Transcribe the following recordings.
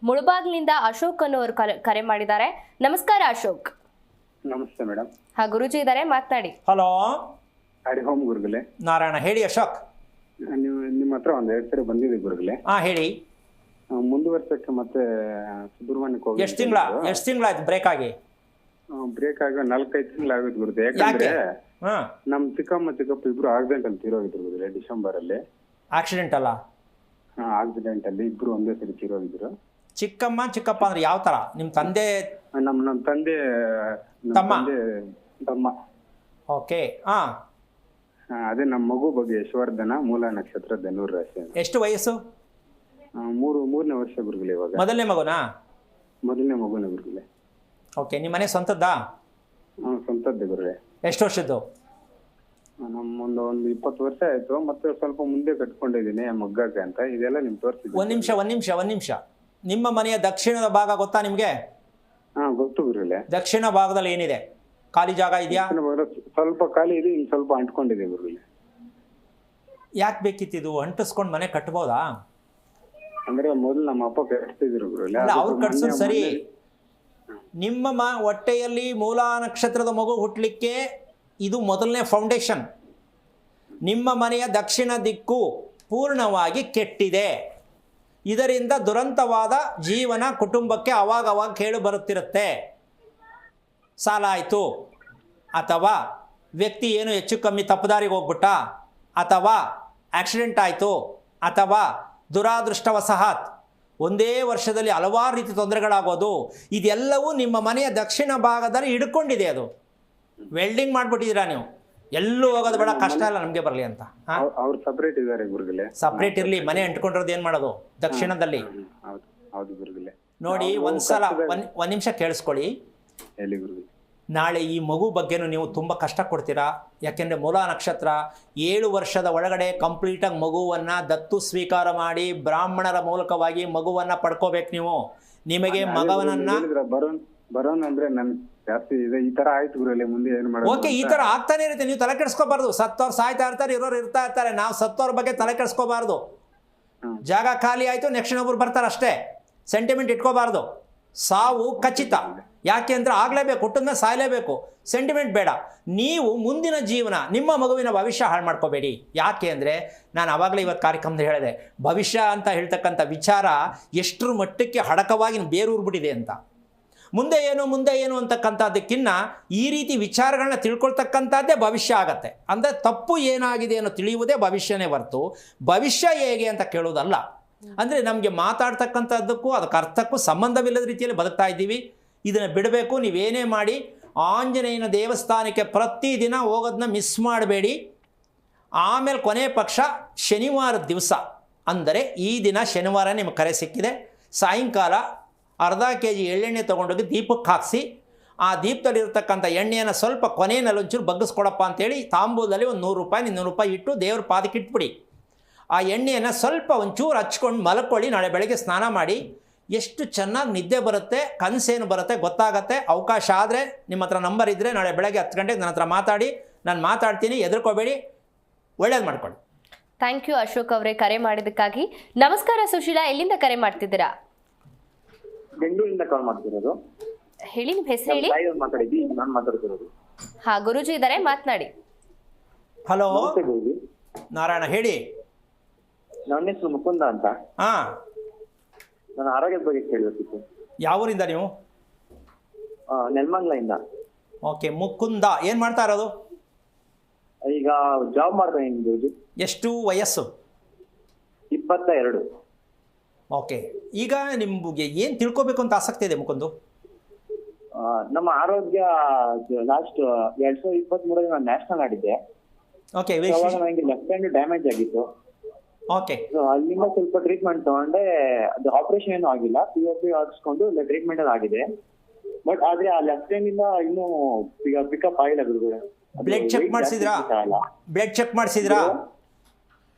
ಮುಳಬಾಗಿಲಿಂದ ಅಶೋಕ್ ಅನ್ನೋರು ಕರೆ ಮಾಡಿದ್ದಾರೆ. ನಮಸ್ಕಾರ ಅಶೋಕ್. ನಮಸ್ತೆ ಮೇಡಮ್. ಹಾ, ಗುರುಜಿ ಇದ್ದಾರೆ, ಮಾತನಾಡಿ. ಹಲೋ, ಹರಿ ಓಂ ಗುರುಗಳೇ. ನಾರಾಯಣ. ಹೇಳಿ ಅಶೋಕ್. ನಿಮ್ಮ ಹತ್ರ ಒಂದೆರಡು ಸರಿ ಬಂದಿದೆ ಗುರುಗಳೇ. ಹೇಳಿ. ಮುಂದುವರ್ಸಕ್ಕೆ ಮತ್ತೆ ಸುಬ್ರಹ್ಮಣ್ಯಕ್ಕೆ ಹೋಗಿ ಎಷ್ಟು ತಿಂಗಳಾಯ್ತು ಬ್ರೇಕ್ ಆಗಿ? ಬ್ರೇಕ್ ಆಗಿ 4-5 ತಿಂಗಳಾಗೋದು ಗುರುದೆ. ಯಾಕಂದ್ರೆ ನಮ್ ಚಿಕ್ಕಪ್ಪ ಇಬ್ರು ಆಕ್ಸಿಡೆಂಟ್ ಅಲ್ಲಿ ತೀರೋಗಿದ್ರು ಗುರುಗಳೇ, ಡಿಸೆಂಬರ್ ಅಲ್ಲಿ. ಆಕ್ಸಿಡೆಂಟ್ ಅಲ್ಲ, ಆಕ್ಸಿಡೆಂಟ್ ಅಲ್ಲಿ ಇಬ್ರು ಒಂದೇ ಸರಿ ತೀರೋಗಿದ್ರು. ಚಿಕ್ಕಪ್ಪ ಅಂದ್ರೆ ಯಾವ ತರ? ನಿಮ್ ತಂದೆ? ನಮ್ ತಂದೆ ತಮ್ಮ. ಓಕೆ. ಅದೇ ನಮ್ಮ ಮಗು ಬಗ್ಗೆ ಯಶವರ್ಧನ, ಮೂಲ ನಕ್ಷತ್ರ, ಧನುರ್ ರಾಶಿ. ಎಷ್ಟು ವಯಸ್ಸು? ಮೂರನೇ ವರ್ಷ ಗುರುಗಳೇ. ಇವಾಗ ಮೊದಲನೇ ಮಗುನಾ? ಮೊದಲನೇ ಮಗುನೇ ಗುರುಗಳೇ. ಓಕೆ. ನಿಮ್ಮ ಮನೆ ಸ್ವಂತದ್ದಾ? ಸ್ವಂತದ್ದೇ ಗುರುಗಳೇ. ಎಷ್ಟು ವರ್ಷದ್ದು? ಒಂದು 20 ವರ್ಷ ಆಯ್ತು. ಮತ್ತೆ ಸ್ವಲ್ಪ ಮುಂದೆ ಕಟ್ಕೊಂಡಿದ್ದೀನಿ ಮಗ್ಗಕ್ಕೆ ಅಂತ. ಇದೆಲ್ಲ ನಿಮ್ ತೋರಿಸಿದ್ದೀನಿ. ಒಂದ್ ನಿಮಿಷ. ನಿಮ್ಮ ಮನೆಯ ದಕ್ಷಿಣದ ಭಾಗ ಗೊತ್ತಾ ನಿಮ್ಗೆ? ಗೊತ್ತು ಗುರುಗಳೇ. ದಕ್ಷಿಣ ಭಾಗದಲ್ಲಿ ಏನಿದೆ? ಖಾಲಿ ಜಾಗ ಇದೆಯಾ? ಸ್ವಲ್ಪ ಖಾಲಿ ಇದೆ, ಇನ್ನು ಸ್ವಲ್ಪ ಅಂಟ್ಕೊಂಡಿದೆ ಗುರುಗಳೇ. ಯಾಕೆ ಬೇಕಿತ್ತಿದು? ಅಂಟಿಸ್ಕೊಂಡು ಮನೆ ಕಟ್ಬೋದಾ? ಅಂದ್ರೆ ಮೊದಲು ನಮ್ಮ ಅಪ್ಪ ಕಟ್ತಿದ್ರು ಗುರುಗಳೇ. ಅವ್ರು ಕಟ್ಸೋದು ಸರಿ. ನಿಮ್ಮ ಹೊಟ್ಟೆಯಲ್ಲಿ ಮೂಲ ನಕ್ಷತ್ರದ ಮಗು ಹುಟ್ಟಲಿಕ್ಕೆ ಇದು ಮೊದಲನೇ ಫೌಂಡೇಶನ್. ನಿಮ್ಮ ಮನೆಯ ದಕ್ಷಿಣ ದಿಕ್ಕು ಪೂರ್ಣವಾಗಿ ಕೆಟ್ಟಿದೆ. ಇದರಿಂದ ದುರಂತವಾದ ಜೀವನ ಕುಟುಂಬಕ್ಕೆ ಅವಾಗವಾಗ ಕೇಳು ಬರುತ್ತಿರುತ್ತೆ. ಸಾಲ ಆಯಿತು, ಅಥವಾ ವ್ಯಕ್ತಿ ಏನು ಹೆಚ್ಚು ಕಮ್ಮಿ ತಪ್ಪುದಾರಿಗೆ ಹೋಗ್ಬಿಟ್ಟ, ಅಥವಾ ಆಕ್ಸಿಡೆಂಟ್ ಆಯಿತು, ಅಥವಾ ದುರಾದೃಷ್ಟವಶಾತ್ ಒಂದೇ ವರ್ಷದಲ್ಲಿ ಹಲವಾರು ರೀತಿ ತೊಂದರೆಗಳಾಗೋದು, ಇದೆಲ್ಲವೂ ನಿಮ್ಮ ಮನೆಯ ದಕ್ಷಿಣ ಭಾಗದಲ್ಲಿ ಹಿಡ್ಕೊಂಡಿದೆ. ಅದು ವೆಲ್ಡಿಂಗ್ ಮಾಡಿಬಿಟ್ಟಿದ್ದೀರಾ ನೀವು. ಎಲ್ಲೂ ಹೋಗೋದು ಬೇಡ, ಕಷ್ಟ ಇಲ್ಲ ನಮಗೆ ಬರಲಿ ಅಂತ. ಅವ್ರು ಸಪರೇಟ್ ಇದ್ದಾರೆ ಗುರುಗಳೇ. ಸಪ್ರೇಟ್ ಇರಲಿ, ಮನೆ ಅಂಟ್ಕೊಂಡಿರೋದು ಏನು ಮಾಡೋದು ದಕ್ಷಿಣದಲ್ಲಿ? ಹೌದು ಗುರುಗಳೇ. ನೋಡಿ, ಒಂದ್ಸಲ ಒಂದು ನಿಮಿಷ ಕೇಳಿಸ್ಕೊಳ್ಳಿ. ಹೇಳಿ ಗುರುಗಳೇ. ನಾಳೆ ಈ ಮಗು ಬಗ್ಗೆನೂ ನೀವು ತುಂಬ ಕಷ್ಟ ಕೊಡ್ತೀರಾ. ಯಾಕೆಂದರೆ ಮೂಲ ನಕ್ಷತ್ರ 7 ವರ್ಷದ ಒಳಗಡೆ ಕಂಪ್ಲೀಟಾಗಿ ಮಗುವನ್ನು ದತ್ತು ಸ್ವೀಕಾರ ಮಾಡಿ ಬ್ರಾಹ್ಮಣರ ಮೂಲಕವಾಗಿ ಮಗುವನ್ನು ಪಡ್ಕೋಬೇಕು ನೀವು. ನಿಮಗೆ ಮಗವನನ್ನು ಬರೋನ್ ಅಂದ್ರೆ ನನ್ ಜಾಸ್ತಿ ಇದೆ. ಈ ತರ ಆಯ್ತು ಗುರುಗಳೇ, ಮುಂದೆ ಏನು ಮಾಡೋದು? ಓಕೆ, ಈ ಥರ ಆಗ್ತಾನೆ ಇರುತ್ತೆ. ನೀವು ತಲೆ ಕೆಡಿಸ್ಕೋಬಾರ್ದು. ಸತ್ತವ್ರು ಸಾಯ್ತಾ ಇರ್ತಾರೆ, ಇರೋರು ಇರ್ತಾ ಇರ್ತಾರೆ. ನಾವು ಸತ್ತವ್ರ ಬಗ್ಗೆ ತಲೆ ಕೆಡಿಸ್ಕೋಬಾರ್ದು. ಜಾಗ ಖಾಲಿ ಆಯಿತು, ನೆಕ್ಸ್ಟ್ ಒಬ್ಬರು ಬರ್ತಾರೆ ಅಷ್ಟೇ. ಸೆಂಟಿಮೆಂಟ್ ಇಟ್ಕೋಬಾರ್ದು. ಸಾವು ಖಚಿತ. ಯಾಕೆ ಅಂದರೆ ಆಗಲೇಬೇಕು, ಹುಟ್ಟಿದ್ಮೇಲೆ ಸಾಯಲೇಬೇಕು. ಸೆಂಟಿಮೆಂಟ್ ಬೇಡ. ನೀವು ಮುಂದಿನ ಜೀವನ, ನಿಮ್ಮ ಮಗುವಿನ ಭವಿಷ್ಯ ಹಾಳು ಮಾಡ್ಕೋಬೇಡಿ. ಯಾಕೆ ಅಂದರೆ ನಾನು ಆವಾಗಲೇ ಇವತ್ತು ಕಾರ್ಯಕ್ರಮದಲ್ಲಿ ಹೇಳಿದೆ, ಭವಿಷ್ಯ ಅಂತ ಹೇಳ್ತಕ್ಕಂಥ ವಿಚಾರ ಎಷ್ಟರ ಮಟ್ಟಕ್ಕೆ ಹಡಕವಾಗಿ ಬೇರೂರ್ಬಿಟ್ಟಿದೆ ಅಂತ. ಮುಂದೆ ಏನು ಅಂತಕ್ಕಂಥದ್ದಕ್ಕಿನ್ನ ಈ ರೀತಿ ವಿಚಾರಗಳನ್ನ ತಿಳ್ಕೊಳ್ತಕ್ಕಂಥದ್ದೇ ಭವಿಷ್ಯ ಆಗತ್ತೆ. ಅಂದರೆ ತಪ್ಪು ಏನಾಗಿದೆ ಅನ್ನೋ ತಿಳಿಯುವುದೇ ಭವಿಷ್ಯನೇ ಹೊರತು ಭವಿಷ್ಯ ಹೇಗೆ ಅಂತ ಕೇಳೋದಲ್ಲ. ಅಂದರೆ ನಮಗೆ ಮಾತಾಡ್ತಕ್ಕಂಥದ್ದಕ್ಕೂ ಅದಕ್ಕೆ ಅರ್ಥಕ್ಕೂ ಸಂಬಂಧವಿಲ್ಲದ ರೀತಿಯಲ್ಲಿ ಬದುಕ್ತಾ ಇದ್ದೀವಿ. ಇದನ್ನು ಬಿಡಬೇಕು. ನೀವೇನೇ ಮಾಡಿ ಆಂಜನೇಯನ ದೇವಸ್ಥಾನಕ್ಕೆ ಪ್ರತಿದಿನ ಹೋಗೋದನ್ನ ಮಿಸ್ ಮಾಡಬೇಡಿ. ಆಮೇಲೆ ಕೊನೆ ಪಕ್ಷ ಶನಿವಾರದ ದಿವಸ, ಅಂದರೆ ಈ ದಿನ ಶನಿವಾರ ನಿಮಗೆ ಕರೆ ಸಿಕ್ಕಿದೆ, ಸಾಯಂಕಾಲ ಅರ್ಧ kg ಎಳ್ಳೆಣ್ಣೆ ತೊಗೊಂಡೋಗಿ ದೀಪಕ್ಕೆ ಹಾಕಿಸಿ, ಆ ದೀಪದಲ್ಲಿರ್ತಕ್ಕಂಥ ಎಣ್ಣೆಯನ್ನು ಸ್ವಲ್ಪ ಕೊನೆಯಲ್ಲಿ ಒಂಚೂರು ಬಗ್ಗಿಸ್ಕೊಡಪ್ಪ ಅಂತೇಳಿ ತಾಂಬೂಲದಲ್ಲಿ ಒಂದು 100 ರೂಪಾಯಿ 200 ರೂಪಾಯಿ ಇಟ್ಟು ದೇವ್ರ ಪಾದಕ್ಕೆ ಇಟ್ಬಿಡಿ. ಆ ಎಣ್ಣೆಯನ್ನು ಸ್ವಲ್ಪ ಒಂಚೂರು ಹಚ್ಕೊಂಡು ಮಲ್ಕೊಳ್ಳಿ. ನಾಳೆ ಬೆಳಗ್ಗೆ ಸ್ನಾನ ಮಾಡಿ. ಎಷ್ಟು ಚೆನ್ನಾಗಿ ನಿದ್ದೆ ಬರುತ್ತೆ, ಕನಸೇನು ಬರುತ್ತೆ ಗೊತ್ತಾಗತ್ತೆ. ಅವಕಾಶ ಆದರೆ ನಿಮ್ಮ ಹತ್ರ ನಂಬರ್ ಇದ್ದರೆ ನಾಳೆ ಬೆಳಗ್ಗೆ 10 ಗಂಟೆಗೆ ನನ್ನ ಹತ್ರ ಮಾತಾಡಿ. ನಾನು ಮಾತಾಡ್ತೀನಿ, ಹೆದರ್ಕೋಬೇಡಿ, ಒಳ್ಳೇದು ಮಾಡ್ಕೊಳ್ಳಿ. ಥ್ಯಾಂಕ್ ಯು ಅಶೋಕ್ ಅವರೇ, ಕರೆ ಮಾಡಿದ್ದಕ್ಕಾಗಿ. ನಮಸ್ಕಾರ ಸುಶೀಲಾ, ಎಲ್ಲಿಂದ ಕರೆ ಮಾಡ್ತಿದ್ದೀರಾ? ಬೆಂಗಳೂರಿಂದ ಕಾಲ್ ಮಾಡ್ತಿರೋದು. ಹೇಳಿ, ನಿಮ್ಮ ಹೆಸರು ಹೇಳಿ. ನಾನು ಮಾತಾಡ್ತಿರೋದು. ಹಾ, ಗುರುಜಿ ಇದ್ದಾರೆ, ಮಾತನಾಡಿ. ಹಲೋ ನಾರಾಯಣ, ಹೇಳಿ. ನನ್ನ ಹೆಸರು ಮುಕುಂದ ಅಂತ. ನನ್ನ ಆರೋಗ್ಯದ ಬಗ್ಗೆ ಕೇಳಬೇಕಿತ್ತು. ಯಾವ ಊರಿಂದ ನೀವು? ನೆಲಮಂಗಲದಿಂದ. ಓಕೆ, ಮುಕುಂದ. ಏನು ಮಾಡ್ತಾ ಇರೋದು? ಈಗ ಜಾಬ್ ಮಾಡ್ತಾ ಇದ್ದೀನಿ. ಎಷ್ಟು ವಯಸ್ಸು? 22. ಓಕೆ, ಈಗ ನಿಮ್ಗೆ ಏನು ತಿಳ್ಕೊಬೇಕು ಅಂತ ಆಸಕ್ತಿ ಇದೆ ಮುಕುಂದು? ನಮ್ಮ ಆರೋಗ್ಯ ಲಾಸ್ಟ್ 2023 ನಾನು ನ್ಯಾಷನಲ್ ಆಡಿದ್ದೆ. ಓಕೆ, ನನಗೆ ಲೆಫ್ಟ್ ಹ್ಯಾಂಡ್ ಡ್ಯಾಮೇಜ್ ಆಗಿತ್ತು. ಓಕೆ, ಅಲ್ಲಿಂದ ಸ್ವಲ್ಪ ಟ್ರೀಟ್ಮೆಂಟ್ ತಗೊಂಡೆ. ಅದು ಆಪರೇಷನ್ ಏನೂ ಆಗಿಲ್ಲ, POP ಹಾಕಿಸ್ಕೊಂಡು ಟ್ರೀಟ್ಮೆಂಟ್ ಅಲ್ಲಿ ಆಗಿದೆ. ಬಟ್ ಆದ್ರೆ ಆ ಲೆಫ್ಟ್ ಹ್ಯಾಂಡ್ ಇಂದ ಇನ್ನೂ ಪಿಕಪ್ ಆಗಿಲ್ಲ ಗುರುಗಳೇ. ಬ್ಲಡ್ ಚೆಕ್ ಮಾಡಿಸಿದ್ರಾ? ಬ್ಲಡ್ ಚೆಕ್ ಮಾಡಿಸಿದ್ರಾ?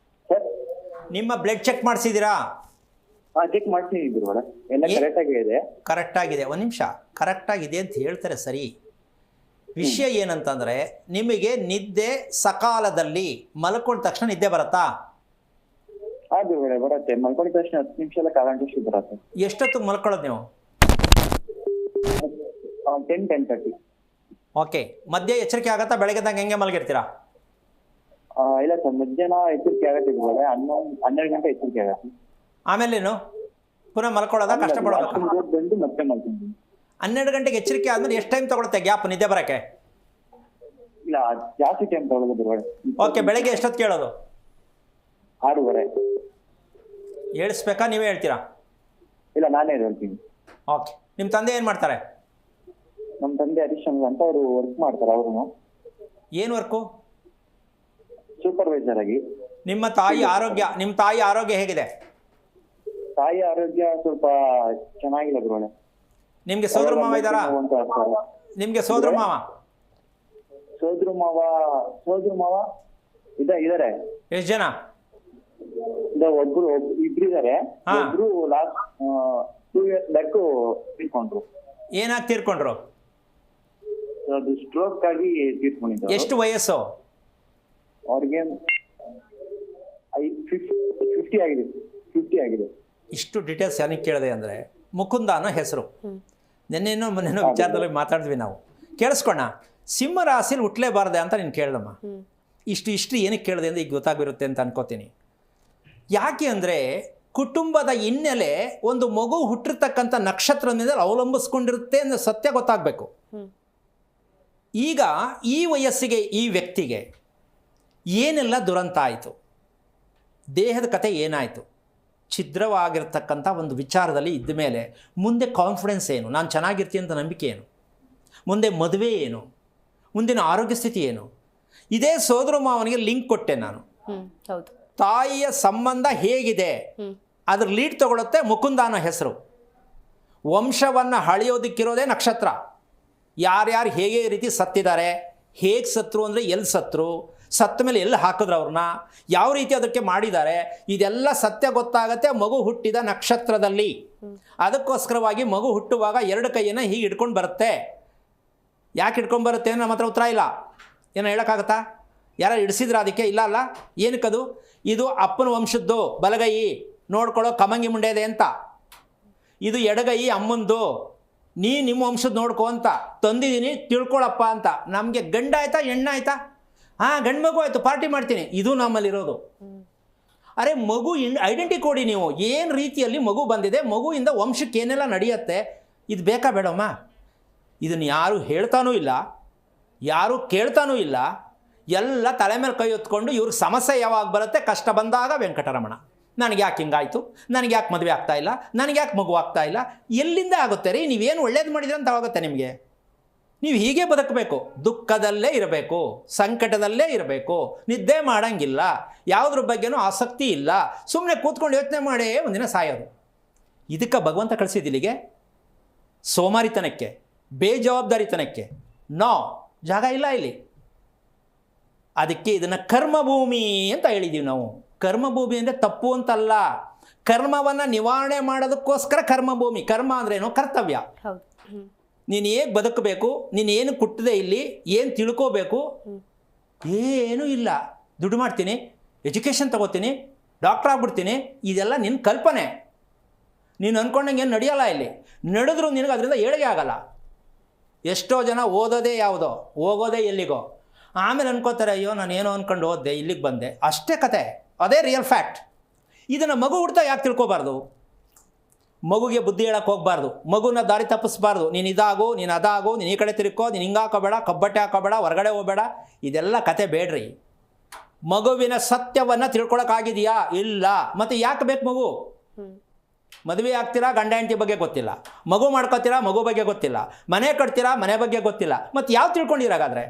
ನಿಮ್ಮ ಬ್ಲಡ್ ಚೆಕ್ ಮಾಡಿಸಿದಿರಾ? ಚೆಕ್ ಮಾಡ್ತೀನಿ ಗುರುಗಳೇ, ಎಲ್ಲ ಕರೆಕ್ಟ್ ಆಗಿದೆ. ಕರೆಕ್ಟ್ ಆಗಿದೆ. ಒಂದು ನಿಮಿಷ, ಕರೆಕ್ಟ್ ಆಗಿದೆ ಅಂತ ಹೇಳ್ತಾರೆ ಸರಿ. ವಿಷಯ ಏನಂತಂದರೆ, ನಿಮಗೆ ನಿದ್ದೆ ಸಕಾಲದಲ್ಲಿ ಮಲ್ಕೊಂಡ ತಕ್ಷಣ ನಿದ್ದೆ ಬರುತ್ತಾ? ಬರುತ್ತೆ. ಮಲ್ಕೊಂಡಿದ ತಕ್ಷಣ 10 ನಿಮಿಷ ಎಲ್ಲ ಕಾಲ ಗಂಟೆ ಬರುತ್ತೆ. ಎಷ್ಟೊತ್ತು ಮಲ್ಕೊಳ್ಳೋದು ನೀವು? 10-10:30. ಓಕೆ. ಮಧ್ಯೆ ಎಚ್ಚರಿಕೆ ಆಗುತ್ತಾ? ಬೆಳಗ್ಗೆದಾಗ ಹೆಂಗೆ ಮಲಗಿರ್ತೀರಾ? ಇಲ್ಲ ಸರ್, ಮಧ್ಯಾಹ್ನ ಎಚ್ಚರಿಕೆ ಆಗತ್ತೆ, 12 ಗಂಟೆ ಎಚ್ಚರಿಕೆ ಆಗತ್ತೆ. ಆಮೇಲೇನು ಪುನಃ ಮಲ್ಕೊಳ್ಳೋದಾ? ಕಷ್ಟಪಡೋದಾ? ಬಂದು ಮತ್ತೆ ಮಲ್ಕೊಂತೀನಿ. 12 ಗಂಟೆಗೆ ಎಚ್ಚರಿಕೆ ಆದ್ಮೇಲೆ ಎಷ್ಟು ಟೈಮ್ ತಗೊಳುತ್ತೆ ಗ್ಯಾಪ್ ನಿದ್ದೆ ಬರೋಕ್ಕೆ? ಇಲ್ಲ, ಜಾಸ್ತಿ ಟೈಮ್ ತಗೊಳ್ಳೋದು ಗುರುಗಳೇ. ಓಕೆ. ಬೆಳಗ್ಗೆ ಎಷ್ಟೊತ್ತು ಕೇಳೋದು? 6:30. ಹೇಳಿಸ್ಬೇಕಾ ನೀವೇ ಹೇಳ್ತೀರಾ? ಇಲ್ಲ, ನಾನೇ ಹೇಳ್ತೀನಿ. ಓಕೆ. ನಿಮ್ಮ ತಂದೆ ಏನು ಮಾಡ್ತಾರೆ? ನಮ್ಮ ತಂದೆ ಹರೀಶ್ ಅಂತ ಅವರು ವರ್ಕ್ ಮಾಡ್ತಾರೆ. ಅವರು ಏನು ವರ್ಕು? ಸೂಪರ್ವೈಸರ್ ಆಗಿ. ನಿಮ್ಮ ತಾಯಿ ಆರೋಗ್ಯ ಹೇಗಿದೆ? ತಾಯಿ ಆರೋಗ್ಯ ಸ್ವಲ್ಪ ಚೆನ್ನಾಗಿಲ್ಲ ಗುರುಗಳೇ. ನಿಮ್ಗೆ ಸೋದರ ಮಾವ ಇದ್ದಾರಾ? ನಿಮ್ಗೆ ಸೋದರ ಮಾವ ಇದಾರೆ. ಎಷ್ಟು ಜನ? ಇಬ್ರು ಇದಾರೆ. ಒಬ್ರು ಲಾಸ್ಟ್ 2 years ಬ್ಯಾಕ್ ತೀರ್ಕೊಂಡ್ರು. ಏನಾಗಿ ತೀರ್ಕೊಂಡ್ರು? ಅದು ಸ್ಟ್ರೋಕ್ ಆಗಿ ತೀರ್ಕೊಂಡಿದ್ರು. ಎಷ್ಟು ವಯಸ್ಸು ಅವ್ರಿಗೆ? 50 ಆಗಿದೆ. 50 ಆಗಿದೆ. ಇಷ್ಟು ಡೀಟೇಲ್ಸ್ ಏನಕ್ಕೆ ಕೇಳಿದೆ ಅಂದರೆ, ಮುಕುಂದ ಅನ್ನೋ ಹೆಸರು. ಮೊನ್ನೆನೋ ವಿಚಾರದಲ್ಲಿ ಮಾತಾಡಿದ್ವಿ ನಾವು. ಕೇಳಿಸ್ಕೋಣ. ಸಿಂಹ ರಾಶಿಲಿ ಹುಟ್ಟಲೇಬಾರ್ದೆ ಅಂತ ನೀನು ಕೇಳ್ದಮ್ಮ. ಇಷ್ಟು ಏನಕ್ಕೆ ಕೇಳಿದೆ ಅಂದರೆ ಈಗ ಗೊತ್ತಾಗಿರುತ್ತೆ ಅಂತ ಅನ್ಕೋತೀನಿ. ಯಾಕೆ ಅಂದರೆ ಕುಟುಂಬದ ಹಿನ್ನೆಲೆ ಒಂದು ಮಗು ಹುಟ್ಟಿರ್ತಕ್ಕಂಥ ನಕ್ಷತ್ರದ ಮೇಲೆ ಅವಲಂಬಿಸ್ಕೊಂಡಿರುತ್ತೆ ಅನ್ನೋ ಸತ್ಯ ಗೊತ್ತಾಗಬೇಕು. ಈಗ ಈ ವಯಸ್ಸಿಗೆ ಈ ವ್ಯಕ್ತಿಗೆ ಏನೆಲ್ಲ ದುರಂತ ಆಯಿತು, ದೇಹದ ಕತೆ ಏನಾಯಿತು, ಛಿದ್ರವಾಗಿರ್ತಕ್ಕಂಥ ಒಂದು ವಿಚಾರದಲ್ಲಿ ಇದ್ದ ಮೇಲೆ ಮುಂದೆ ಕಾನ್ಫಿಡೆನ್ಸ್ ಏನು, ನಾನು ಚೆನ್ನಾಗಿರ್ತೀನಿ ಅಂತ ನಂಬಿಕೆ ಏನು, ಮುಂದೆ ಮದುವೆ ಏನು, ಮುಂದಿನ ಆರೋಗ್ಯ ಸ್ಥಿತಿ ಏನು, ಇದೇ ಸೋದರ ಮಾವನಿಗೆ ಲಿಂಕ್ ಕೊಟ್ಟೆ ನಾನು. ಹೌದು. ತಾಯಿಯ ಸಂಬಂಧ ಹೇಗಿದೆ ಅದ್ರ ಲೀಡ್ ತಗೊಳುತ್ತೆ ಮುಕುಂದ ಅನ್ನೋ ಹೆಸರು. ವಂಶವನ್ನು ಹಳೆಯೋದಕ್ಕಿರೋದೇ ನಕ್ಷತ್ರ. ಯಾರ್ಯಾರು ಹೇಗೆ ರೀತಿ ಸತ್ತಿದ್ದಾರೆ, ಹೇಗೆ ಸತ್ರು ಅಂದರೆ ಎಲ್ಲಿ ಸತ್ರು, ಸತ್ತ ಮೇಲೆ ಎಲ್ಲಿ ಹಾಕಿದ್ರು ಅವ್ರನ್ನ, ಯಾವ ರೀತಿ ಅದಕ್ಕೆ ಮಾಡಿದ್ದಾರೆ, ಇದೆಲ್ಲ ಸತ್ಯ ಗೊತ್ತಾಗತ್ತೆ ಮಗು ಹುಟ್ಟಿದ ನಕ್ಷತ್ರದಲ್ಲಿ. ಅದಕ್ಕೋಸ್ಕರವಾಗಿ ಮಗು ಹುಟ್ಟುವಾಗ 2 ಕೈಯನ್ನು ಹೀಗೆ ಹಿಡ್ಕೊಂಡು ಬರುತ್ತೆ. ಯಾಕೆ ಹಿಡ್ಕೊಂಡು ಬರುತ್ತೆ ಅಂದರೆ ನಮ್ಮ ಹತ್ರ ಉತ್ತರ ಇಲ್ಲ. ಏನೋ ಹೇಳೋಕ್ಕಾಗತ್ತಾ? ಯಾರು ಹಿಡಿಸಿದ್ರ ಅದಕ್ಕೆ? ಇಲ್ಲ ಅಲ್ಲ. ಏನಕ್ಕದು? ಇದು ಅಪ್ಪನ ವಂಶದ್ದು ಬಲಗೈ, ನೋಡ್ಕೊಳ್ಳೋ ಕಮಂಗಿ ಮುಂಡೆ ಇದೆ ಅಂತ. ಇದು ಎಡಗೈ ಅಮ್ಮಂದು, ನಿಮ್ಮ ವಂಶದ್ದು ನೋಡ್ಕೊ ಅಂತ ತಂದಿದ್ದೀನಿ, ತಿಳ್ಕೊಳಪ್ಪ ಅಂತ. ನಮಗೆ ಗಂಡ ಆಯ್ತಾ ಹೆಣ್ಣಾಯ್ತಾ? ಗಂಡು ಮಗು ಆಯಿತು, ಪಾರ್ಟಿ ಮಾಡ್ತೀನಿ. ಇದು ನಮ್ಮಲ್ಲಿರೋದು. ಅರೆ ಮಗು ಐಡೆಂಟಿ ಕೊಡಿ ನೀವು. ಏನು ರೀತಿಯಲ್ಲಿ ಮಗು ಬಂದಿದೆ, ಮಗುವಿಂದ ವಂಶಕ್ಕೆ ಏನೆಲ್ಲ ನಡೆಯುತ್ತೆ, ಇದು ಬೇಕಾ ಬೇಡಮ್ಮ? ಇದನ್ನು ಯಾರು ಹೇಳ್ತಾನೂ ಇಲ್ಲ, ಯಾರು ಕೇಳ್ತಾನೂ ಇಲ್ಲ. ಎಲ್ಲ ತಲೆ ಮೇಲೆ ಕೈ ಹೊತ್ಕೊಂಡು ಇವ್ರಿಗೆ ಸಮಸ್ಯೆ ಯಾವಾಗ ಬರುತ್ತೆ, ಕಷ್ಟ ಬಂದಾಗ ವೆಂಕಟರಮಣ, ನನಗೆ ಯಾಕೆ ಹಿಂಗಾಯಿತು, ನನಗೆ ಯಾಕೆ ಮದುವೆ ಆಗ್ತಾ ಇಲ್ಲ, ನನಗೆ ಯಾಕೆ ಮಗು ಆಗ್ತಾ ಇಲ್ಲ, ಎಲ್ಲಿಂದ ಆಗುತ್ತೆ ರೀ? ನೀವೇನು ಒಳ್ಳೇದು ಮಾಡಿದ್ರೆ ಅಂತ ಆಗುತ್ತೆ ನಿಮಗೆ. ನೀವು ಹೀಗೆ ಬದುಕಬೇಕು, ದುಃಖದಲ್ಲೇ ಇರಬೇಕು, ಸಂಕಟದಲ್ಲೇ ಇರಬೇಕು, ನಿದ್ದೆ ಮಾಡೋಂಗಿಲ್ಲ, ಯಾವುದ್ರ ಬಗ್ಗೆನೂ ಆಸಕ್ತಿ ಇಲ್ಲ, ಸುಮ್ಮನೆ ಕೂತ್ಕೊಂಡು ಯೋಚನೆ ಮಾಡೇ ಒಂದಿನ ಸಾಯೋದು. ಇದಕ್ಕೆ ಭಗವಂತ ಕಳಿಸಿದಿಲ್ಲಿಗೆ ಸೋಮಾರಿತನಕ್ಕೆ, ಬೇಜವಾಬ್ದಾರಿತನಕ್ಕೆ. ಜಾಗ ಇಲ್ಲ ಇಲ್ಲಿ. ಅದಕ್ಕೆ ಇದನ್ನು ಕರ್ಮಭೂಮಿ ಅಂತ ಹೇಳಿದ್ದೀವಿ ನಾವು. ಕರ್ಮಭೂಮಿ ಅಂದರೆ ತಪ್ಪು ಅಂತಲ್ಲ, ಕರ್ಮವನ್ನು ನಿವಾರಣೆ ಮಾಡೋದಕ್ಕೋಸ್ಕರ ಕರ್ಮಭೂಮಿ. ಕರ್ಮ ಅಂದ್ರೇನು? ಕರ್ತವ್ಯ. ನೀನು ಹೇಗೆ ಬದುಕಬೇಕು, ನೀನು ಏನು ಕುಟ್ಟದೆ ಇಲ್ಲಿ, ಏನು ತಿಳ್ಕೋಬೇಕು, ಏನೂ ಇಲ್ಲ. ದುಡ್ಡು ಮಾಡ್ತೀನಿ, ಎಜುಕೇಷನ್ ತಗೋತೀನಿ, ಡಾಕ್ಟ್ರ್ ಆಗ್ಬಿಡ್ತೀನಿ, ಇದೆಲ್ಲ ನಿನ್ನ ಕಲ್ಪನೆ. ನೀನು ಅಂದ್ಕೊಂಡಂಗೆ ಏನು ನಡೆಯಲ್ಲ ಇಲ್ಲಿ. ನಡೆದ್ರೂ ನಿನಗೆ ಅದರಿಂದ ಏಳಿಗೆ ಆಗಲ್ಲ. ಎಷ್ಟೋ ಜನ ಓದೋದೇ ಯಾವುದೋ, ಹೋಗೋದೇ ಎಲ್ಲಿಗೋ, ಆಮೇಲೆ ಅನ್ಕೋತಾರೆ ಅಯ್ಯೋ ನಾನು ಏನೋ ಅಂದ್ಕೊಂಡು ಓದಿದೆ, ಇಲ್ಲಿಗೆ ಬಂದೆ, ಅಷ್ಟೇ ಕತೆ. ಅದೇ ರಿಯಲ್ ಫ್ಯಾಕ್ಟ್. ಇದನ್ನು ಮಗು ಹುಡ್ತಾ ಯಾಕೆ ತಿಳ್ಕೊಬಾರ್ದು? ಮಗುಗೆ ಬುದ್ಧಿ ಹೇಳಕ್ಕೆ ಹೋಗಬಾರ್ದು, ಮಗುನ ದಾರಿ ತಪ್ಪಿಸ್ಬಾರ್ದು. ನೀನು ಇದಾಗು, ನೀನು ಅದಾಗು, ನೀನು ಈ ಕಡೆ ತಿರ್ಕೋ, ನೀನು ಹಿಂಗೆ ಹಾಕೋಬೇಡ, ಕಬ್ಬಟ್ಟೆ ಹಾಕೋಬೇಡ, ಹೊರಗಡೆ ಹೋಗಬೇಡ, ಇದೆಲ್ಲ ಕತೆ ಬೇಡ್ರಿ. ಮಗುವಿನ ಸತ್ಯವನ್ನು ತಿಳ್ಕೊಳಕ್ಕಾಗಿದೆಯಾ? ಇಲ್ಲ. ಮತ್ತು ಯಾಕೆ ಬೇಕು ಮಗು? ಮದುವೆ ಆಗ್ತೀರಾ, ಗಂಡ ಹೆಂಡತಿ ಬಗ್ಗೆ ಗೊತ್ತಿಲ್ಲ, ಮಗು ಮಾಡ್ಕೊತೀರಾ, ಮಗು ಬಗ್ಗೆ ಗೊತ್ತಿಲ್ಲ, ಮನೆ ಕಟ್ತೀರಾ, ಮನೆ ಬಗ್ಗೆ ಗೊತ್ತಿಲ್ಲ, ಮತ್ತು ಯಾವ ತಿಳ್ಕೊಂಡಿರಾಗಾದ್ರೆ?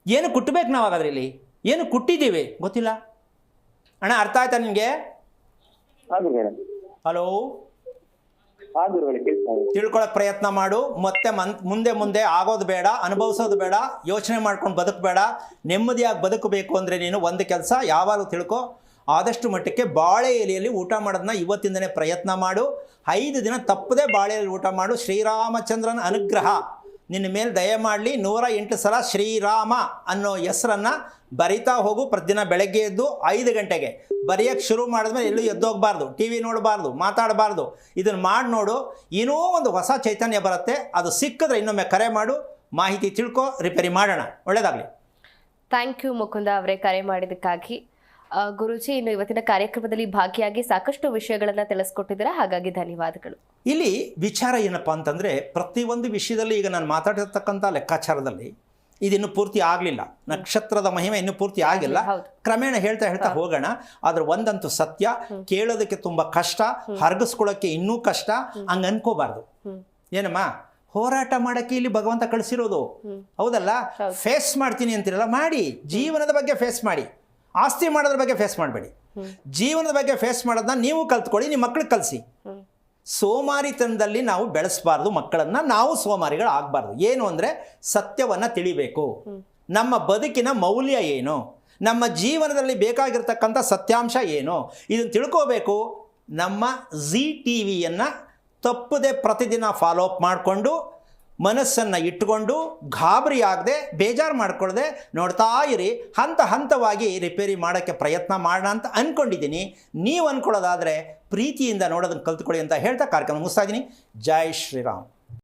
ಏನು ಕುಟ್ಟಬೇಕು ನಾವು ಹಾಗಾದ್ರೆ? ಇಲ್ಲಿ ಏನು ಕುಟ್ಟಿದ್ದೀವಿ ಗೊತ್ತಿಲ್ಲ. ಅಣ್ಣ ಅರ್ಥ ಆಯ್ತಾ ನಿನಗೆ? ಹಲೋ, ತಿಳ್ಕೊಳಕ್ ಪ್ರಯತ್ನ ಮಾಡು. ಮತ್ತೆ ಮುಂದೆ ಆಗೋದು ಬೇಡ, ಅನುಭವಿಸೋದು ಬೇಡ, ಯೋಚನೆ ಮಾಡ್ಕೊಂಡು ಬದುಕಬೇಡ. ನೆಮ್ಮದಿಯಾಗಿ ಬದುಕಬೇಕು ಅಂದರೆ ನೀನು ಒಂದು ಕೆಲಸ ಯಾವಾಗಲೂ ತಿಳ್ಕೊ, ಆದಷ್ಟು ಮಟ್ಟಕ್ಕೆ ಬಾಳೆ ಎಲೆಯಲ್ಲಿ ಊಟ ಮಾಡೋದನ್ನ ಇವತ್ತಿಂದನೇ ಪ್ರಯತ್ನ ಮಾಡು. 5 ದಿನ ತಪ್ಪದೆ ಬಾಳೆ ಎಲೆ ಊಟ ಮಾಡು. ಶ್ರೀರಾಮಚಂದ್ರನ ಅನುಗ್ರಹ ನಿನ್ನ ಮೇಲೆ ದಯ ಮಾಡಲಿ 108 ಸಲ ಶ್ರೀರಾಮ ಅನ್ನೋ ಹೆಸರನ್ನು ಬರಿತಾ ಹೋಗು. ಪ್ರತಿದಿನ ಬೆಳಗ್ಗೆ ಎದ್ದು 5 ಗಂಟೆಗೆ ಬರೆಯೋಕ್ಕೆ ಶುರು ಮಾಡಿದ್ಮೇಲೆ ಎಲ್ಲೂ ಎದ್ದೋಗಬಾರ್ದು, ಟಿ ವಿ ನೋಡಬಾರ್ದು, ಮಾತಾಡಬಾರ್ದು. ಇದನ್ನು ಮಾಡಿ ನೋಡು, ಏನೋ ಒಂದು ಹೊಸ ಚೈತನ್ಯ ಬರುತ್ತೆ. ಅದು ಸಿಕ್ಕಿದ್ರೆ ಇನ್ನೊಮ್ಮೆ ಕರೆ ಮಾಡು, ಮಾಹಿತಿ ತಿಳ್ಕೊ, ರಿಪೇರಿ ಮಾಡೋಣ. ಒಳ್ಳೆಯದಾಗಲಿ. ಥ್ಯಾಂಕ್ ಯು ಮುಕುಂದ ಅವರೇ ಕರೆ ಮಾಡಿದ್ದಕ್ಕಾಗಿ. ಗುರೂಜಿ, ಇನ್ನು ಇವತ್ತಿನ ಕಾರ್ಯಕ್ರಮದಲ್ಲಿ ಭಾಗಿಯಾಗಿ ಸಾಕಷ್ಟು ವಿಷಯಗಳನ್ನು ತಿಳಿಸ್ಕೊಟ್ಟಿದ್ದೀರಾ, ಹಾಗಾಗಿ ಧನ್ಯವಾದಗಳು. ಇಲ್ಲಿ ವಿಚಾರ ಏನಪ್ಪ ಅಂತಂದರೆ, ಪ್ರತಿಯೊಂದು ವಿಷಯದಲ್ಲಿ ಈಗ ನಾನು ಮಾತಾಡಿರ್ತಕ್ಕಂಥ ಲೆಕ್ಕಾಚಾರದಲ್ಲಿ ಇದಿನ್ನೂ ಪೂರ್ತಿ ಆಗಲಿಲ್ಲ. ನಕ್ಷತ್ರದ ಮಹಿಮೆ ಇನ್ನೂ ಪೂರ್ತಿ ಆಗಿಲ್ಲ. ಕ್ರಮೇಣ ಹೇಳ್ತಾ ಹೋಗೋಣ. ಆದ್ರೆ ಒಂದಂತೂ ಸತ್ಯ, ಕೇಳೋದಕ್ಕೆ ತುಂಬ ಕಷ್ಟ, ಹರಗಿಸ್ಕೊಳ್ಳೋಕ್ಕೆ ಇನ್ನೂ ಕಷ್ಟ. ಹಂಗೆ ಅನ್ಕೋಬಾರ್ದು. ಏನಮ್ಮ, ಹೋರಾಟ ಮಾಡೋಕ್ಕೆ ಇಲ್ಲಿ ಭಗವಂತ ಕಳಿಸಿರೋದು, ಹೌದಲ್ಲ? ಫೇಸ್ ಮಾಡ್ತೀನಿ ಅಂತಿರಲ್ಲ, ಮಾಡಿ. ಜೀವನದ ಬಗ್ಗೆ ಫೇಸ್ ಮಾಡಿ, ಆಸ್ತಿ ಮಾಡೋದ್ರ ಬಗ್ಗೆ ಫೇಸ್ ಮಾಡಬೇಡಿ. ಜೀವನದ ಬಗ್ಗೆ ಫೇಸ್ ಮಾಡೋದನ್ನ ನೀವು ಕಲ್ತ್ಕೊಳ್ಳಿ, ನಿಮ್ಮ ಮಕ್ಳಿಗೆ ಕಲಿಸಿ. ಸೋಮಾರಿತನದಲ್ಲಿ ನಾವು ಬೆಳೆಸಬಾರ್ದು ಮಕ್ಕಳನ್ನು, ನಾವು ಸೋಮಾರಿಗಳು ಆಗಬಾರ್ದು. ಏನು ಅಂದರೆ ಸತ್ಯವನ್ನು ತಿಳಿಬೇಕು. ನಮ್ಮ ಬದುಕಿನ ಮೌಲ್ಯ ಏನು, ನಮ್ಮ ಜೀವನದಲ್ಲಿ ಬೇಕಾಗಿರ್ತಕ್ಕಂಥ ಸತ್ಯಾಂಶ ಏನು, ಇದನ್ನು ತಿಳ್ಕೋಬೇಕು. ನಮ್ಮ ZTVಯನ್ನು ತಪ್ಪದೆ ಪ್ರತಿದಿನ ಫಾಲೋ ಅಪ್ ಮಾಡಿಕೊಂಡು, ಮನಸ್ಸನ್ನು ಇಟ್ಟುಕೊಂಡು, ಗಾಬರಿ ಆಗದೆ, ಬೇಜಾರು ಮಾಡ್ಕೊಳ್ಳದೆ ನೋಡ್ತಾ ಇರಿ. ಹಂತ ಹಂತವಾಗಿ ರಿಪೇರಿ ಮಾಡೋಕ್ಕೆ ಪ್ರಯತ್ನ ಮಾಡೋಣ ಅಂತ ಅಂದ್ಕೊಂಡಿದ್ದೀನಿ. ನೀವು ಅಂದ್ಕೊಳ್ಳೋದಾದರೆ ಪ್ರೀತಿಯಿಂದ ನೋಡೋದನ್ನು ಕಲ್ತ್ಕೊಳ್ಳಿ ಅಂತ ಹೇಳ್ತಾ ಕಾರ್ಯಕ್ರಮ ಮುಗಿಸ್ತಾ ಇದ್ದೀನಿ. ಜೈ ಶ್ರೀರಾಮ್.